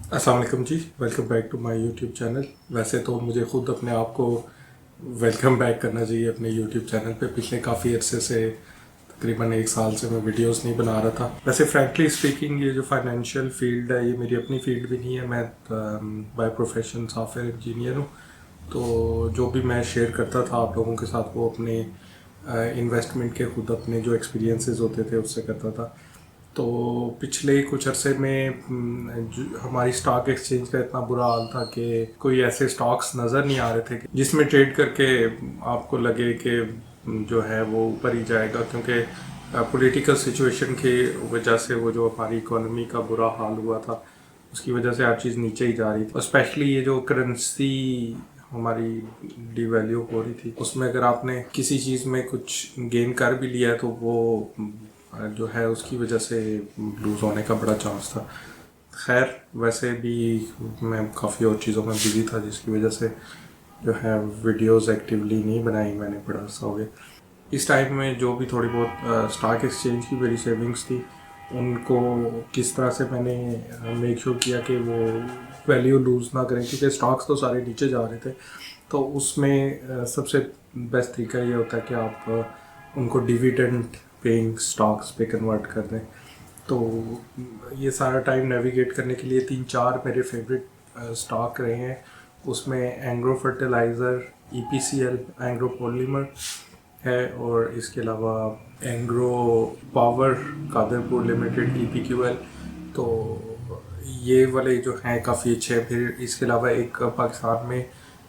अस्सलाम वालेकुम जी। Welcome back to my YouTube channel. वैसे तो मुझे ख़ुद अपने आप को वेलकम बैक करना चाहिए अपने यूट्यूब चैनल पे। पिछले काफ़ी अरसे से तकरीबन 1 साल से मैं वीडियोस नहीं बना रहा था। वैसे फ्रैंकली स्पीकिंग ये जो फाइनेंशियल फील्ड है ये मेरी अपनी फील्ड भी नहीं है। मैं बाय प्रोफेशन सॉफ्टवेयर इंजीनियर हूँ। तो जो भी मैं शेयर करता था आप लोगों के साथ वो अपने इन्वेस्टमेंट के खुद अपने जो एक्सपीरियंसेस होते थे उससे करता था। तो पिछले कुछ अरसे में हमारी स्टॉक एक्सचेंज का इतना बुरा हाल था कि कोई ऐसे स्टॉक्स नज़र नहीं आ रहे थे जिसमें ट्रेड करके आपको लगे कि जो है वो ऊपर ही जाएगा, क्योंकि पॉलिटिकल सिचुएशन की वजह से वो जो हमारी इकोनॉमी का बुरा हाल हुआ था उसकी वजह से हर चीज़ नीचे ही जा रही थी। और स्पेशली ये जो करेंसी हमारी डिवैल्यू हो रही थी उसमें अगर आपने किसी चीज़ में कुछ गेन कर भी लिया है तो वो जो है उसकी वजह से लूज़ होने का बड़ा चांस था। खैर वैसे भी मैं काफ़ी और चीज़ों में बिजी था जिसकी वजह से जो है वीडियोस एक्टिवली नहीं बनाई मैंने, बड़ा सा हो गया। इस टाइम में जो भी थोड़ी बहुत स्टॉक एक्सचेंज की मेरी सेविंग्स थी उनको किस तरह से मैंने मेक श्योर किया कि वो वैल्यू लूज़ ना करें, क्योंकि स्टॉक्स तो सारे नीचे जा रहे थे। तो उसमें सबसे बेस्ट तरीका ये होता है कि आप उनको डिविडेंड पेइंग स्टॉक्स पे कन्वर्ट कर दें। तो ये सारा टाइम नेविगेट करने के लिए 3-4 मेरे फेवरेट स्टॉक रहे हैं। उसमें Engro fertiliser, EPCL, Engro polymer है, और इसके अलावा Engro power Kadarpur limited EPQL। तो ये वाले जो हैं काफ़ी अच्छे हैं। फिर इसके अलावा एक पाकिस्तान में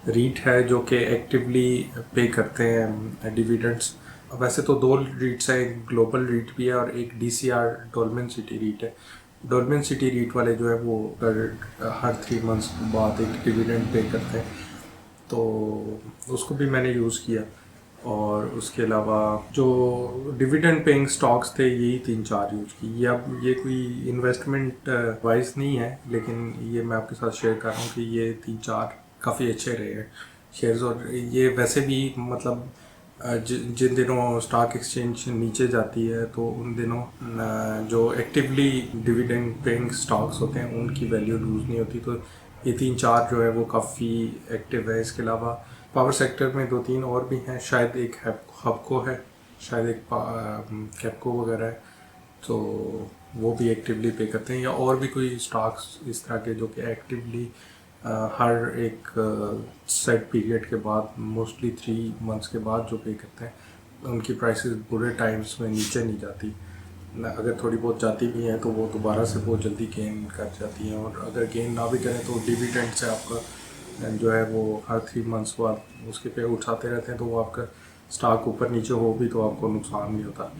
रीट है जो कि एक्टिवली पे करते हैं डिविडेंड्स। वैसे तो 2 रीट्स हैं, एक ग्लोबल रीट भी है और एक DCR डोलमेन सिटी रीट है। डोलमेन सिटी रीट वाले जो है वो हर 3 मंथ्स बाद एक डिविडेंड पे करते हैं, तो उसको भी मैंने यूज़ किया। और उसके अलावा जो डिविडेंड पेइंग स्टॉक्स थे यही 3-4 यूज की। ये अब ये कोई इन्वेस्टमेंट वाइज नहीं है, लेकिन ये मैं आपके साथ शेयर कर रहा हूँ कि ये 3-4 काफ़ी अच्छे रहे हैं शेयर्स। और ये वैसे भी मतलब जिन दिनों स्टॉक एक्सचेंज नीचे जाती है तो उन दिनों जो एक्टिवली डिविडेंड पेइंग स्टॉक्स होते हैं उनकी वैल्यू लूज़ नहीं होती। तो ये 3-4 जो है वो काफ़ी एक्टिव है। इसके अलावा पावर सेक्टर में 2-3 और भी हैं, शायद एक हबको है, शायद एक कैपको वगैरह है। तो वो भी एक्टिवली पे करते हैं, या और भी कोई स्टॉक्स इस तरह के जो कि एक्टिवली हर एक सेट पीरियड के बाद मोस्टली 3 मंथ्स के बाद जो पे करते हैं उनकी प्राइसेस बुरे टाइम्स में नीचे नहीं जाती। अगर थोड़ी बहुत जाती भी हैं तो वो दोबारा से बहुत जल्दी गेन कर जाती हैं, और अगर गेन ना भी करें तो डिविडेंड से आपका जो है वो हर 3 मंथ्स बाद उसके पे उठाते रहते हैं, तो वो आपका स्टॉक ऊपर नीचे हो भी तो आपको नुकसान नहीं होता।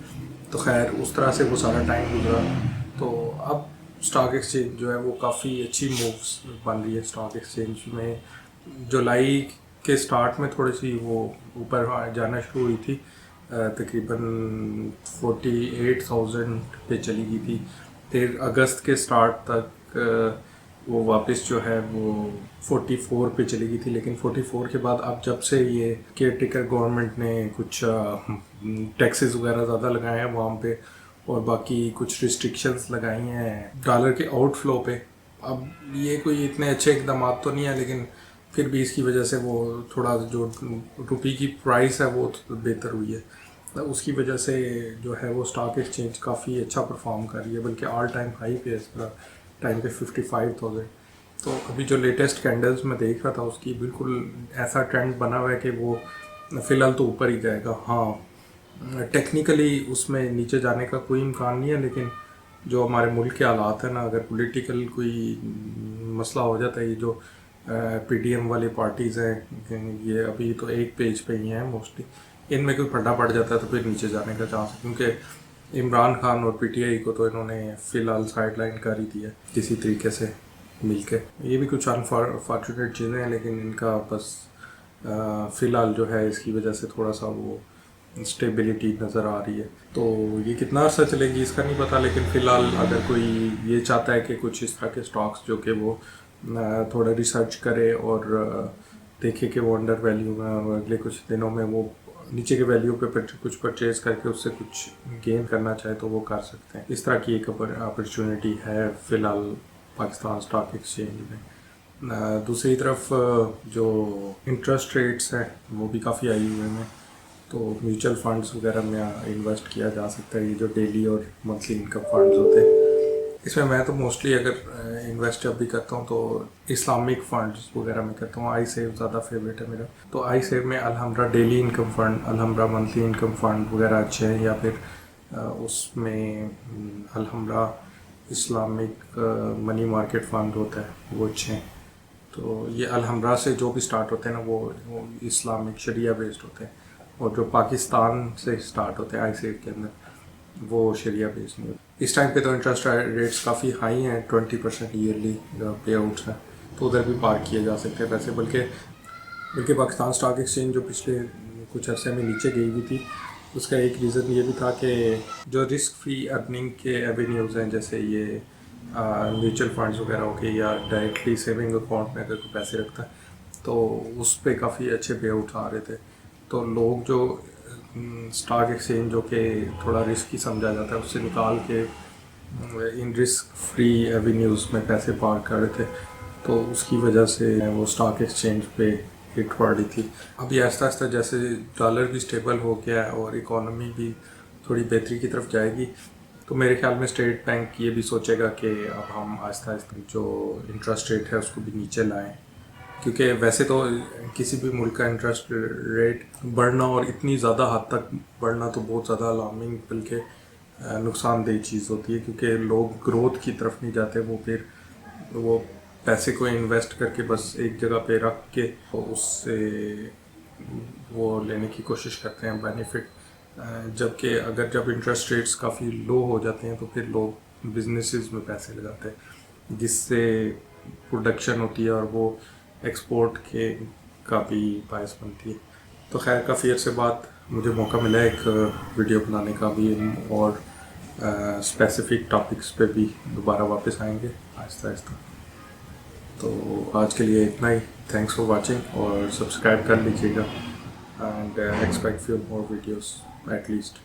तो खैर उस तरह से वो सारा टाइम गुजरा। तो अब स्टॉक एक्सचेंज जो है वो काफ़ी अच्छी मूव्स बन रही है। स्टॉक एक्सचेंज में जुलाई के स्टार्ट में थोड़ी सी वो ऊपर जाना शुरू हुई थी, तकरीबन 48,000 पे चली गई थी। फिर अगस्त के स्टार्ट तक वो वापस जो है वो 44 पे चली गई थी। लेकिन 44 के बाद अब जब से ये केयर टेकर गवर्नमेंट ने कुछ टैक्सेस वगैरह ज़्यादा लगाए हैं वहाँ पे, और बाकी कुछ रिस्ट्रिक्शंस लगाई हैं डॉलर के आउटफ्लो पे। अब ये कोई इतने अच्छे इकदाम तो नहीं है, लेकिन फिर भी इसकी वजह से वो थोड़ा जो रुपये की प्राइस है वो बेहतर हुई है। तो उसकी वजह से जो है वो स्टॉक एक्सचेंज काफ़ी अच्छा परफॉर्म कर रही है, बल्कि ऑल टाइम हाई पे इस टाइम पे 55,000। तो अभी जो लेटेस्ट कैंडल्स मैं देख रहा था उसकी बिल्कुल ऐसा ट्रेंड बना हुआ है कि वो फ़िलहाल तो ऊपर ही जाएगा। हाँ, टेक्निकली उसमें नीचे जाने का कोई इम्कान नहीं है, लेकिन जो हमारे मुल्क के हालात हैं ना, अगर पॉलिटिकल कोई मसला हो जाता है, ये जो PDM वाली पार्टीज़ हैं ये अभी तो एक पेज पे ही हैं मोस्टली, इनमें कोई फटा पड़ जाता है तो फिर नीचे जाने का चांस है। क्योंकि इमरान खान और PTI को तो इन्होंने फ़िलहाल साइडलाइन कर ही दिया किसी तरीके से मिलके। ये भी कुछ अनफॉर्चुनेट चीज़ें हैं, लेकिन इनका बस फ़िलहाल जो है इसकी वजह से थोड़ा सा वो स्टेबिलिटी नज़र आ रही है। तो ये कितना अर्सा चलेगी इसका नहीं पता, लेकिन फ़िलहाल अगर कोई ये चाहता है कि कुछ इस तरह के स्टॉक्स जो कि वो थोड़ा रिसर्च करे और देखे कि वो अंडर वैल्यू में और अगले कुछ दिनों में वो नीचे के वैल्यू पे कुछ परचेज़ करके उससे कुछ गेन करना चाहे तो वो कर सकते हैं। इस तरह की एक अपॉर्चुनिटी है फ़िलहाल पाकिस्तान स्टॉक एक्सचेंज में। दूसरी तरफ जो इंटरेस्ट रेट्स हैं वो भी काफ़ी हाई हुए हैं, तो म्यूचुअल फंड्स वगैरह में इन्वेस्ट किया जा सकता है। ये जो डेली और मंथली इनकम फंड्स होते हैं, इसमें मैं तो मोस्टली अगर इन्वेस्ट जब भी करता हूँ तो इस्लामिक फंड्स वगैरह में करता हूँ। आई सेव ज़्यादा फेवरेट है मेरा। तो आई सेव में Alhamra daily income fund, Alhamra monthly income fund वगैरह अच्छे हैं, या फिर उसमें Alhamra Islamic money market fund होता है वो अच्छे हैं। तो ये अलहम्रा से जो भी स्टार्ट होते हैं ना वो इस्लामिक शरिया बेस्ड होते हैं, और जो पाकिस्तान से स्टार्ट होते हैं आई सेव के अंदर वो शरिया बेस्ड नहीं होते। इस टाइम पे तो इंटरेस्ट रेट्स काफ़ी हाई हैं, 20% ईयरली पे आउट्स हैं, तो उधर भी पार्क किए जा सकते हैं पैसे। बल्कि पाकिस्तान स्टॉक एक्सचेंज जो पिछले कुछ अरसे में नीचे गई हुई थी, उसका एक रीज़न ये भी था कि जो रिस्क फ्री अर्निंग के एवेन्यूज़ हैं, जैसे ये म्यूचुअल फंड्स वगैरह हो गए या डायरेक्टली सेविंग अकाउंट में अगर कोई पैसे रखता है तो उस पर काफ़ी अच्छे पे आउट्स आ रहे थे। तो लोग जो स्टॉक एक्सचेंज जो कि थोड़ा रिस्की समझा जाता है उससे निकाल के इन रिस्क फ्री एवेन्यूज़ में पैसे पार्क कर रहे थे, तो उसकी वजह से वो स्टॉक एक्सचेंज पे हिट पड़ रही थी। अभी आहिस्ता आहिस्ता जैसे डॉलर भी स्टेबल हो गया है और इकोनॉमी भी थोड़ी बेहतरी की तरफ जाएगी, तो मेरे ख्याल में स्टेट बैंक ये भी सोचेगा कि अब हम आहिस्ता आहिस्ता जो इंटरेस्ट रेट है उसको भी नीचे लाएं, क्योंकि वैसे तो किसी भी मुल्क का इंटरेस्ट रेट बढ़ना और इतनी ज़्यादा हद तक बढ़ना तो बहुत ज़्यादा अलार्मिंग बल्कि नुकसानदेह चीज़ होती है, क्योंकि लोग ग्रोथ की तरफ नहीं जाते, वो फिर वो पैसे को इन्वेस्ट करके बस एक जगह पे रख के तो उससे वो लेने की कोशिश करते हैं बेनिफिट। जबकि जब इंटरेस्ट रेट्स काफ़ी लो हो जाते हैं तो फिर लोग बिजनेसेस में पैसे लगाते हैं, जिससे प्रोडक्शन होती है और वो एक्सपोर्ट के का भी बायस बनती है। तो खैर काफ़ी अर्से बाद मुझे मौका मिला एक वीडियो बनाने का भी, और स्पेसिफिक टॉपिक्स पे भी दोबारा वापस आएंगे आहिस्ता आहिस्ता। तो आज के लिए इतना ही। थैंक्स फॉर वाचिंग, और सब्सक्राइब कर लीजिएगा and expect few more videos at least.